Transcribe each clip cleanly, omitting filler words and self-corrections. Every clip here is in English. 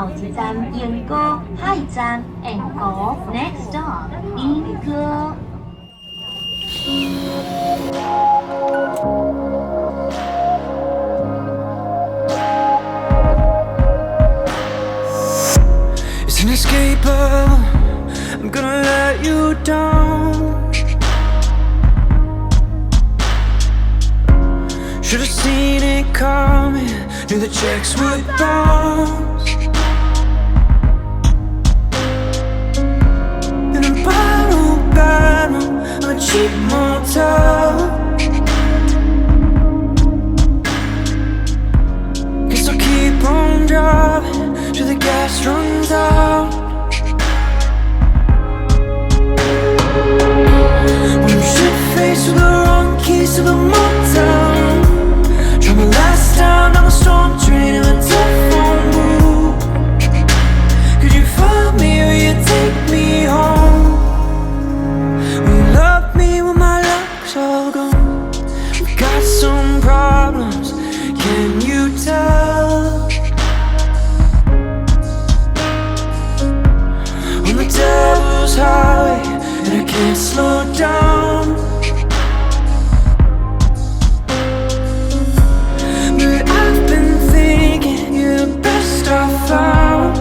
后一站鶯歌，下一站鶯歌 ，Next stop YINGGE GLOW。It's inescapable, I'm gonna let you down. Should've seen it coming, knew the checks would bounce. In a battle, I'm a cheap motel. Guess I'll keep on driving till the gas runs out. When I'm shit-faced with the wrong keys to the motel, try my last time down the storm drain in a telephone booth. Could you find me or you take me home? Will you love me when my luck's all gone? We've got some problems, can you tell? On the devil's highway, and I can't slow down. But I've been thinking you're the best I've found.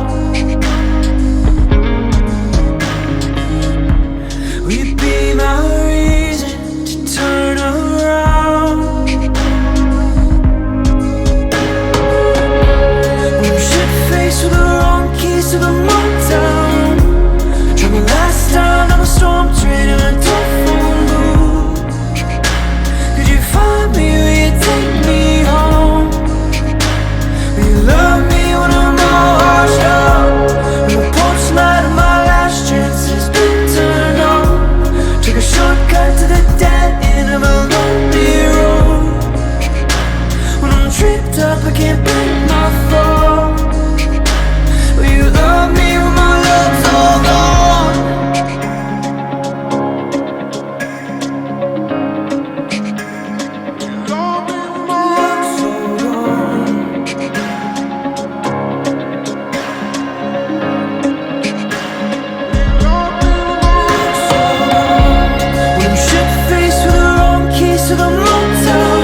Will you be my reason to turn around? When I'm shit-faced with the wrong keys to the motel, try my last time down the storm drain in a telephone booth. Could you find me or you take me home? Will you love me when I'm all washed up? When the porch light of my last chance has been turned on. Took a shortcut to the dead end of a lonely road. When I'm tripped up, I can't break my fall. Will you love me when my love's all gone? Love me when my love's all gone. When I'm shit-faced with the wrong keys to the motel,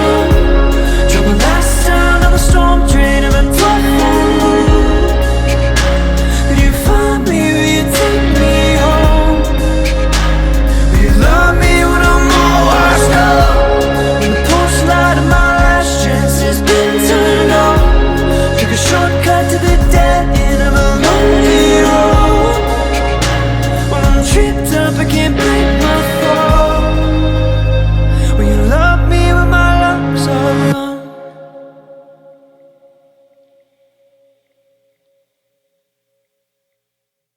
drove my last time down the storm drain of a telephone booth. Could you find me? Will you take me home? Will you love me when I'm all washed up? When the porch light of my last chance has been turned on. Took a shortcut to the dead end of a lonely road. When I'm tripped up, I can't